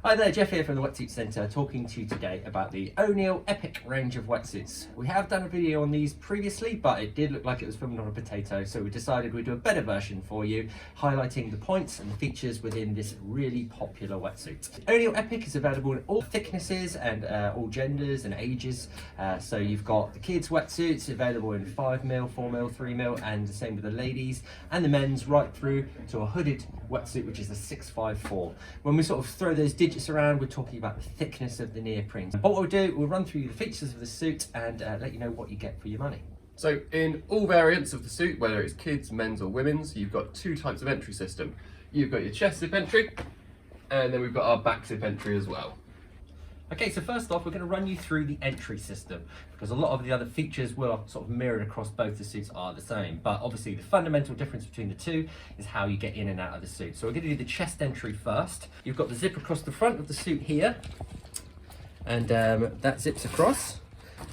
Hi there, Jeff here from the Wetsuit Centre, talking to you today about the O'Neill Epic range of wetsuits. We have done a video on these previously, but it did look like it was filmed on a potato, so we decided we'd do a better version for you, highlighting the points and the features within this really popular wetsuit. O'Neill Epic is available in all thicknesses and all genders and ages. So you've got the kids' wetsuits available in 5mm, 4mm, 3mm, and the same with the ladies, and the men's right through to a hooded wetsuit, which is a 654. When we sort of throw those digits around, we're talking about the thickness of the neoprene. But what we'll do, we'll run through the features of the suit and let you know what you get for your money. So in all variants of the suit, whether it's kids, men's or women's, you've got two types of entry system. You've got your chest zip entry, and then we've got our back zip entry as well. Okay, so first off, we're going to run you through the entry system, because a lot of the other features will sort of mirrored across both the suits are the same, but obviously the fundamental difference between the two is how you get in and out of the suit. So we're going to do the chest entry first. You've got the zip across the front of the suit here, and that zips across,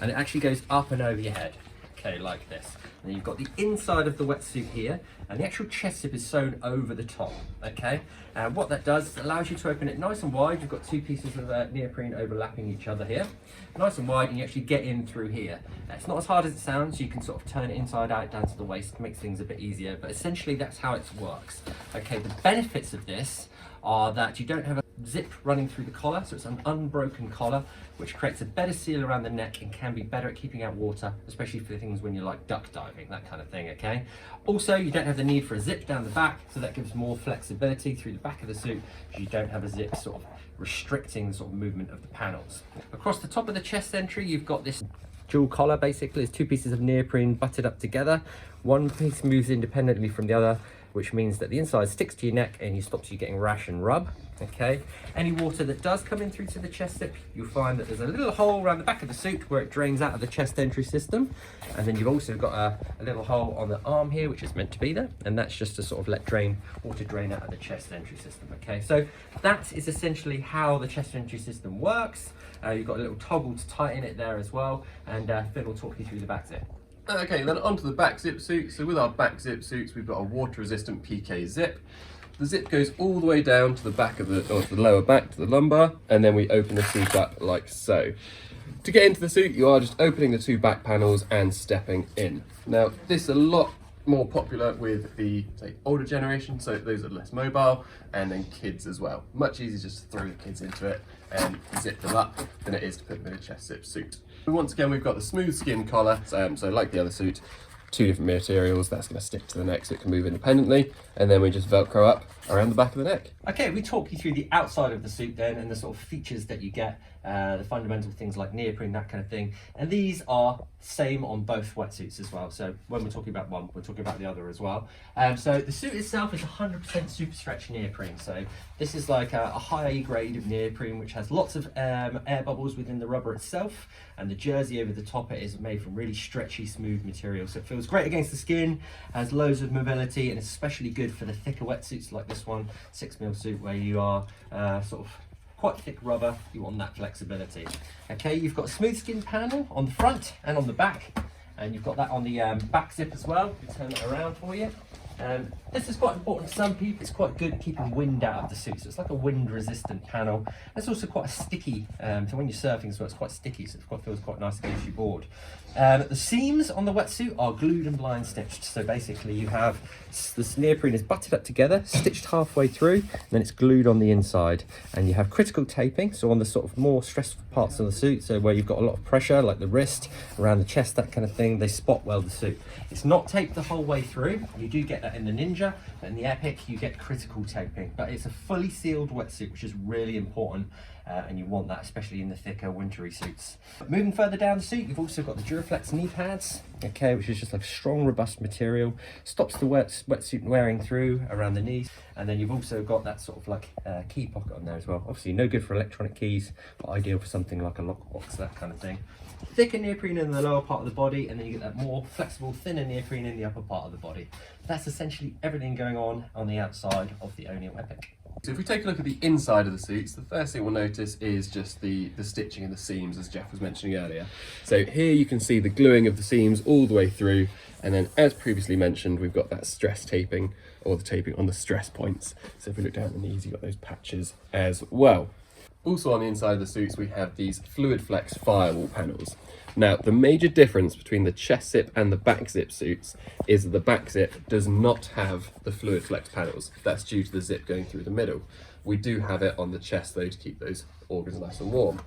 and it actually goes up and over your head, okay, like this. And then you've got the inside of the wetsuit here, and the actual chest zip is sewn over the top, okay? And what that does is it allows you to open it nice and wide. You've got two pieces of neoprene overlapping each other here, nice and wide, and you actually get in through here. It's not as hard as it sounds. You can sort of turn it inside out down to the waist, makes things a bit easier, but essentially that's how it works. Okay, the benefits of this are that you don't have a zip running through the collar, so it's an unbroken collar, which creates a better seal around the neck and can be better at keeping out water, especially for things when you're like duck diving, that kind of thing, okay? Also, you don't have the need for a zip down the back, so that gives more flexibility through the back of the suit, because you don't have a zip sort of restricting the sort of movement of the panels. Across the top of the chest entry, you've got this dual collar. Basically, it's two pieces of neoprene butted up together. One piece moves independently from the other, which means that the inside sticks to your neck and it stops you getting rash and rub, okay? Any water that does come in through to the chest zip, you'll find that there's a little hole around the back of the suit where it drains out of the chest entry system. And then you've also got a little hole on the arm here, which is meant to be there. And that's just to sort of let water drain out of the chest entry system, okay? So that is essentially how the chest entry system works. You've got a little toggle to tighten it there as well. And Finn will talk you through the back zip. Okay, then onto the back zip suit. So with our back zip suits, we've got a water resistant PK zip. The zip goes all the way down to the back of to the lower back, to the lumbar, and then we open the suit up like so. To get into the suit, you are just opening the two back panels and stepping in. Now, this is a lot more popular with the, say, older generation, so those are less mobile, and then kids as well. Much easier just to throw the kids into it and zip them up than it is to put them in a chest zip suit. Once again, we've got the smooth skin collar, so like the other suit, two different materials. That's going to stick to the neck so it can move independently, and then we just velcro up around the back of the neck. Okay, we talk you through the outside of the suit then, and the sort of features that you get, the fundamental things like neoprene, that kind of thing. And these are same on both wetsuits as well. So when we're talking about one, we're talking about the other as well. So the suit itself is 100% super stretch neoprene. So this is like a high grade of neoprene, which has lots of air bubbles within the rubber itself. And the jersey over the top it is made from really stretchy, smooth material. So it feels great against the skin, has loads of mobility, and it's especially good for the thicker wetsuits like this one, 6mm suit, where you are sort of quite thick rubber, you want that flexibility. Okay, you've got a smooth skin panel on the front and on the back, and you've got that on the back zip as well. We turn it around for you. This is quite important to some people. It's quite good at keeping wind out of the suit, so it's like a wind resistant panel. It's also quite a sticky, so when you're surfing as well, it's quite sticky, so it feels quite nice against your board. The seams on the wetsuit are glued and blind stitched, so basically you have this neoprene is butted up together, stitched halfway through, and then it's glued on the inside. And you have critical taping, so on the sort of more stressful parts of the suit, so where you've got a lot of pressure, like the wrist, around the chest, that kind of thing, they spot weld the suit. It's not taped the whole way through. You do get that in the Ninja, but in the Epic you get critical taping. But it's a fully sealed wetsuit, which is really important, and you want that especially in the thicker wintry suits. Moving further down the suit, you've also got the Duraflex knee pads, okay, which is just like a strong, robust material, stops the wetsuit wearing through around the knees. And then you've also got that sort of like key pocket on there as well. Obviously no good for electronic keys, but ideal for something like a lockbox, that kind of thing. Thicker neoprene in the lower part of the body, and then you get that more flexible, thinner neoprene in the upper part of the body. That's essentially everything going on the outside of the O'Neill Epic. So if we take a look at the inside of the suits, the first thing we'll notice is just the stitching and the seams, as Jeff was mentioning earlier. So here you can see the gluing of the seams all the way through, and then as previously mentioned, we've got that stress taping, or the taping on the stress points. So if we look down at the knees, you've got those patches as well. Also on the inside of the suits we have these Fluid Flex firewall panels. Now the major difference between the chest zip and the back zip suits is that the back zip does not have the Fluid Flex panels. That's due to the zip going through the middle. We do have it on the chest though to keep those organs nice and warm.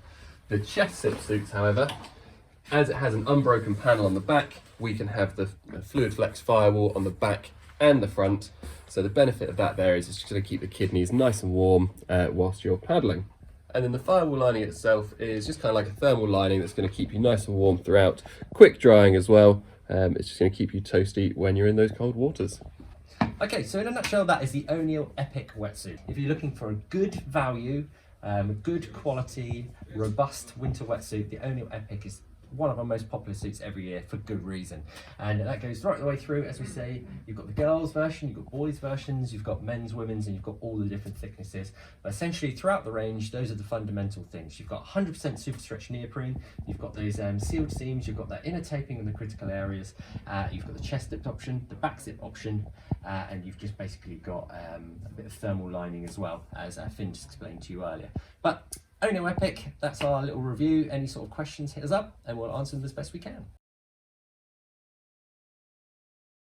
The chest zip suits, however, as it has an unbroken panel on the back, we can have the Fluid Flex firewall on the back and the front. So the benefit of that there is it's just going to keep the kidneys nice and warm whilst you're paddling. And then the firewall lining itself is just kind of like a thermal lining that's going to keep you nice and warm throughout. Quick drying as well. It's just going to keep you toasty when you're in those cold waters. Okay, so in a nutshell, that is the O'Neill Epic wetsuit. If you're looking for a good value, good quality, robust winter wetsuit, the O'Neill Epic is one of our most popular suits every year for good reason. And that goes right the way through. As we say, you've got the girls version, you've got boys versions, you've got men's, women's, and you've got all the different thicknesses. But essentially throughout the range, those are the fundamental things. You've got 100% super stretch neoprene, you've got those sealed seams, you've got that inner taping in the critical areas, you've got the chest zip option, the back zip option, and you've just basically got a bit of thermal lining as well, as Finn just explained to you earlier. But O'Neill Epic, that's our little review. Any sort of questions, hit us up and we'll answer them as best we can.